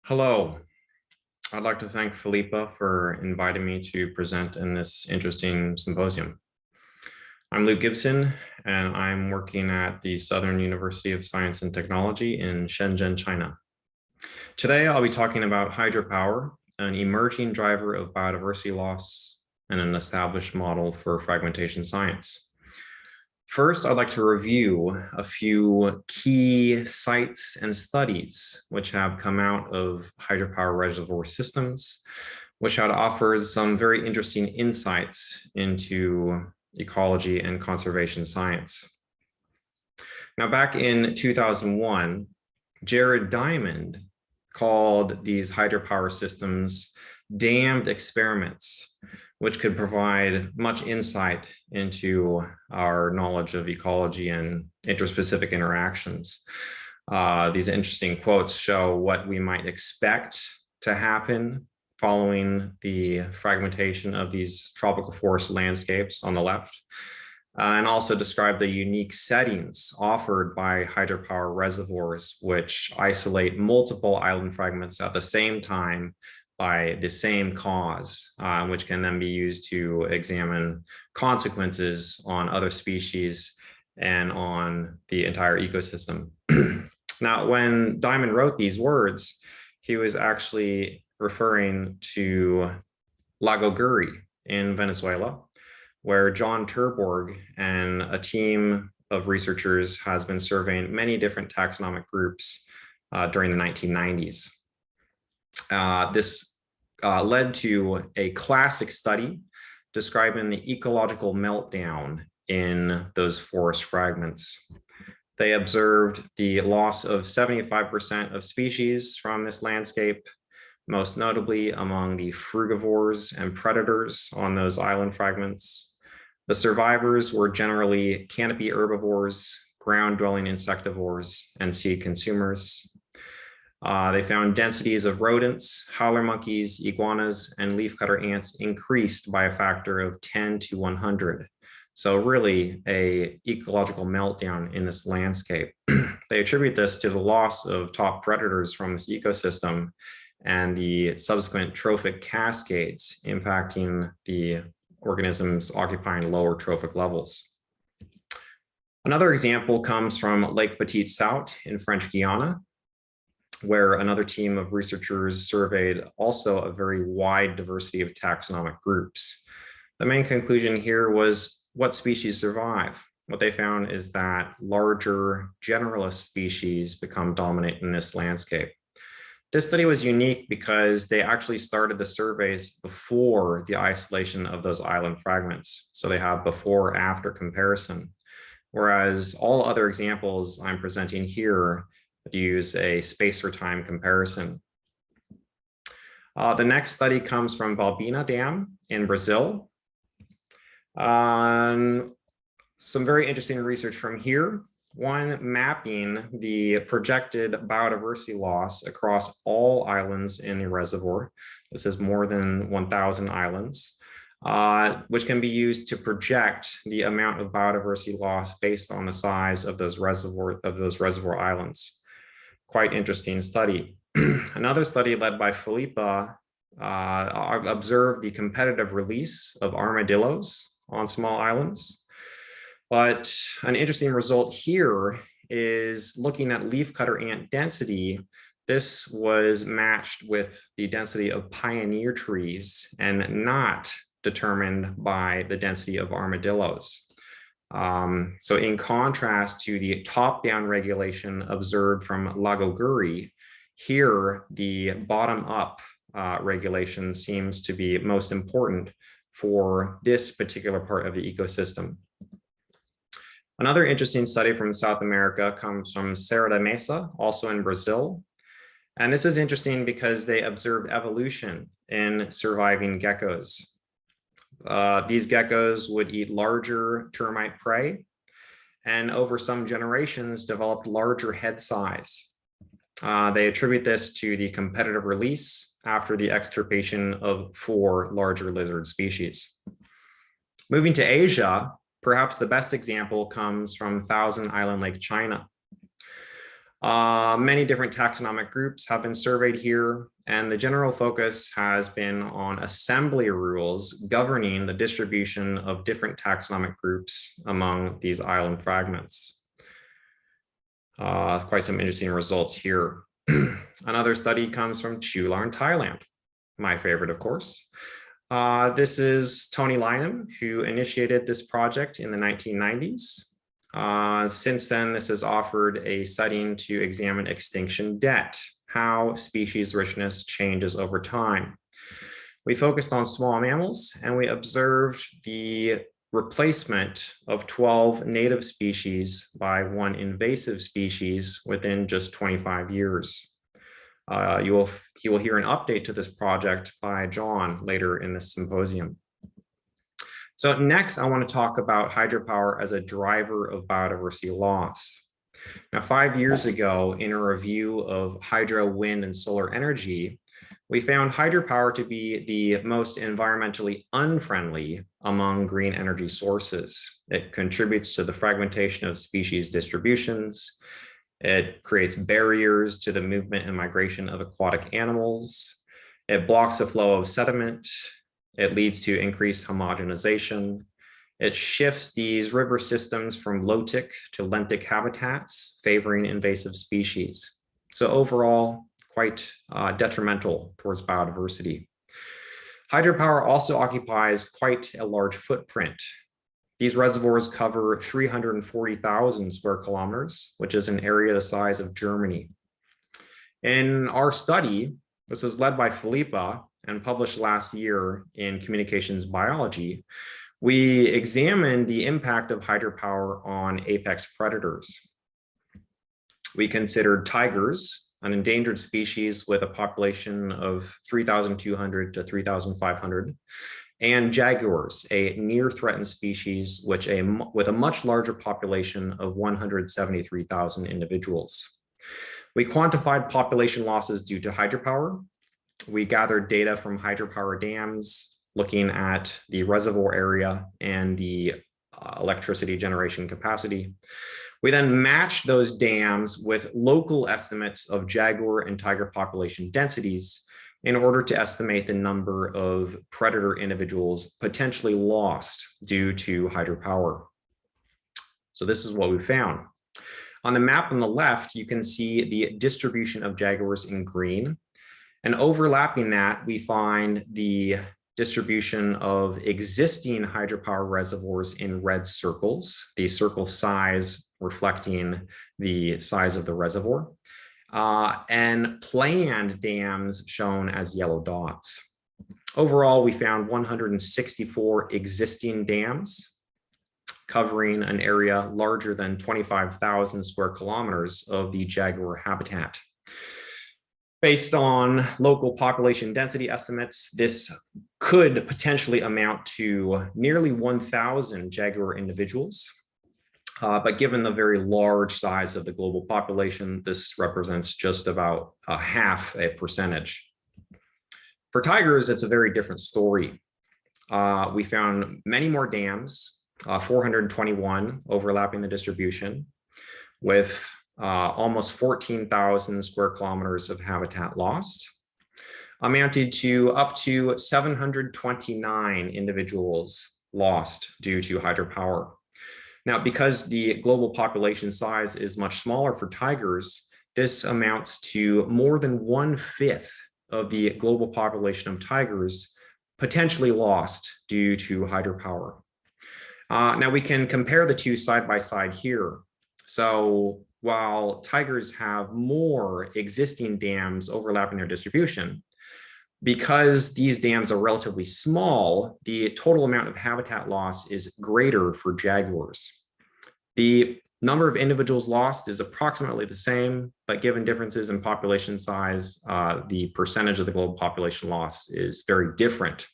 Hello, I'd like to thank Felipa for inviting me to present in this interesting symposium. I'm Luke Gibson, and I'm working at the Southern University of Science and Technology in Shenzhen, China. Today, I'll be talking about hydropower, an emerging driver of biodiversity loss and an established model for fragmentation science. First, I'd like to review a few key sites and studies which have come out of hydropower reservoir systems, which offers some very interesting insights into ecology and conservation science. Now, back in 2001, Jared Diamond called these hydropower systems damned experiments, which could provide much insight into our knowledge of ecology and interspecific interactions. These interesting quotes show what we might expect to happen following the fragmentation of these tropical forest landscapes on the left, and also describe the unique settings offered by hydropower reservoirs, which isolate multiple island fragments at the same time by the same cause, which can then be used to examine consequences on other species and on the entire ecosystem. Now, when Diamond wrote these words, he was actually referring to Lago Guri in Venezuela, where John Terborg and a team of researchers has been surveying many different taxonomic groups during the 1990s. This led to a classic study describing the ecological meltdown in those forest fragments. They observed the loss of 75% of species from this landscape, most notably among the frugivores and predators on those island fragments. The survivors were generally canopy herbivores, ground-dwelling insectivores, and seed consumers. They found densities of rodents, howler monkeys, iguanas, and leafcutter ants increased by a factor of 10 to 100. So really a ecological meltdown in this landscape. They attribute this to the loss of top predators from this ecosystem and the subsequent trophic cascades impacting the organisms occupying lower trophic levels. Another example comes from Lake Petite Saut in French Guiana, where another team of researchers surveyed also a very wide diversity of taxonomic groups. The main conclusion here was what species survive. What they found is that larger generalist species become dominant in this landscape. This study was unique because they actually started the surveys before the isolation of those island fragments. So they have before-after comparison, whereas all other examples I'm presenting here use a space-for-time comparison. The next study comes from Balbina Dam in Brazil. Some very interesting research from here. One, mapping the projected biodiversity loss across all islands in the reservoir. This is more than 1,000 islands, which can be used to project the amount of biodiversity loss based on the size of those reservoir islands. Quite interesting study. Another study led by Felipa observed the competitive release of armadillos on small islands. But an interesting result here is looking at leafcutter ant density. This was matched with the density of pioneer trees and not determined by the density of armadillos. So in contrast to the top-down regulation observed from Lago Guri, here the bottom-up regulation seems to be most important for this particular part of the ecosystem. Another interesting study from South America comes from Serra da Mesa, also in Brazil. And this is interesting because they observed evolution in surviving geckos. These geckos would eat larger termite prey and over some generations developed larger head size. They attribute this to the competitive release after the extirpation of 4 larger lizard species. Moving to Asia, perhaps the best example comes from Thousand Island Lake, China. Many different taxonomic groups have been surveyed here, and the general focus has been on assembly rules governing the distribution of different taxonomic groups among these island fragments. Quite some interesting results here. Another study comes from Chular in Thailand, my favorite, of course. This is Tony Lynham, who initiated this project in the 1990s. Since then, this has offered a setting to examine extinction debt, how species richness changes over time. We focused on small mammals, and we observed the replacement of 12 native species by one invasive species within just 25 years. You will hear an update to this project by John later in this symposium. So next, I want to talk about hydropower as a driver of biodiversity loss. Now, 5 years ago, in a review of hydro, wind, and solar energy, we found hydropower to be the most environmentally unfriendly among green energy sources. It contributes to the fragmentation of species distributions. It creates barriers to the movement and migration of aquatic animals. It blocks the flow of sediment. It leads to increased homogenization. It shifts these river systems from lotic to lentic habitats, favoring invasive species. So overall, quite detrimental towards biodiversity. Hydropower also occupies quite a large footprint. These reservoirs cover 340,000 square kilometers, which is an area the size of Germany. In our study, this was led by Felipa and published last year in Communications Biology, we examined the impact of hydropower on apex predators. We considered tigers, an endangered species with a population of 3,200 to 3,500, and jaguars, a near-threatened species with a much larger population of 173,000 individuals. We quantified population losses due to hydropower. We gathered data from hydropower dams, looking at the reservoir area and the electricity generation capacity. We then matched those dams with local estimates of jaguar and tiger population densities in order to estimate the number of predator individuals potentially lost due to hydropower. So this is what we found. On the map on the left, you can see the distribution of jaguars in green. And overlapping that, we find the distribution of existing hydropower reservoirs in red circles, the circle size reflecting the size of the reservoir, and planned dams shown as yellow dots. Overall, we found 164 existing dams covering an area larger than 25,000 square kilometers of the jaguar habitat. Based on local population density estimates, this could potentially amount to nearly 1,000 jaguar individuals. But given the very large size of the global population, this represents just about half a percentage. For tigers, it's a very different story. We found many more dams, 421 overlapping the distribution, with almost 14,000 square kilometers of habitat lost, amounted to up to 729 individuals lost due to hydropower. Now, because the global population size is much smaller for tigers, this amounts to more than 1/5 of the global population of tigers potentially lost due to hydropower. Now, we can compare the two side by side here. So while tigers have more existing dams overlapping their distribution, because these dams are relatively small, the total amount of habitat loss is greater for jaguars. The number of individuals lost is approximately the same, but given differences in population size, the percentage of the global population loss is very different.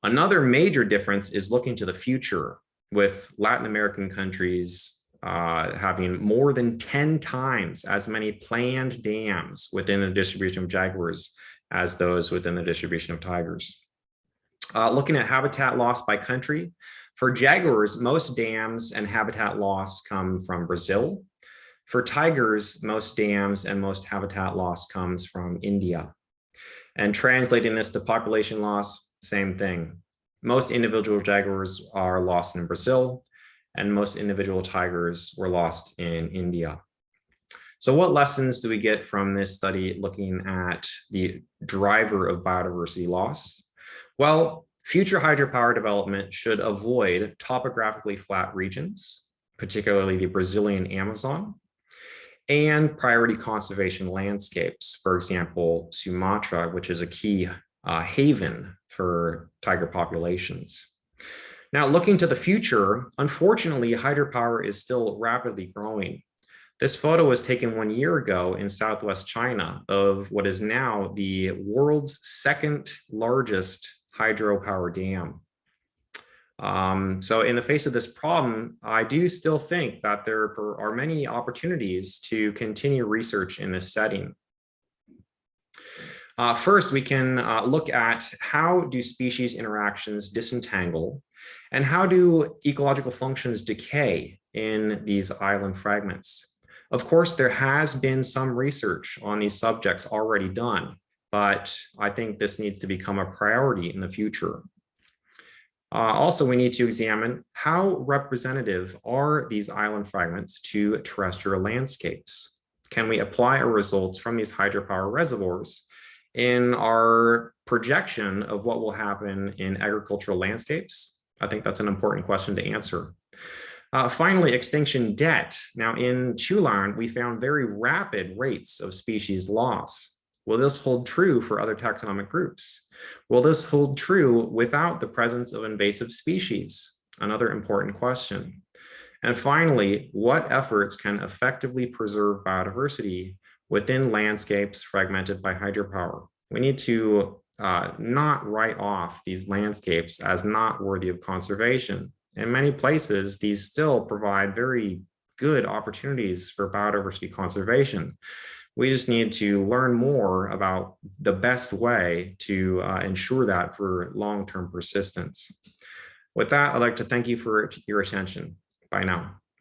Another major difference is looking to the future, with Latin American countries having more than 10 times as many planned dams within the distribution of jaguars as those within the distribution of tigers. Looking at habitat loss by country, for jaguars, most dams and habitat loss come from Brazil. For tigers, most dams and most habitat loss comes from India. And translating this to population loss, same thing. Most individual jaguars are lost in Brazil, and most individual tigers were lost in India. So what lessons do we get from this study looking at the driver of biodiversity loss? Well, future hydropower development should avoid topographically flat regions, particularly the Brazilian Amazon, and priority conservation landscapes. For example, Sumatra, which is a key haven for tiger populations. Now, looking to the future, unfortunately, hydropower is still rapidly growing. This photo was taken 1 year ago in Southwest China of what is now the world's second largest hydropower dam. So in the face of this problem, I do still think that there are many opportunities to continue research in this setting. First, we can look at how do species interactions disentangle and how do ecological functions decay in these island fragments. Of course, there has been some research on these subjects already done, but I think this needs to become a priority in the future. Also, we need to examine how representative are these island fragments to terrestrial landscapes. Can we apply our results from these hydropower reservoirs in our projection of what will happen in agricultural landscapes? I think that's an important question to answer. Finally, extinction debt. Now in Chulan, we found very rapid rates of species loss. Will this hold true for other taxonomic groups? Will this hold true without the presence of invasive species? Another important question. And finally, what efforts can effectively preserve biodiversity within landscapes fragmented by hydropower? We need to not write off these landscapes as not worthy of conservation. In many places, these still provide very good opportunities for biodiversity conservation. We just need to learn more about the best way to ensure that for long-term persistence. With that, I'd like to thank you for your attention. Bye now.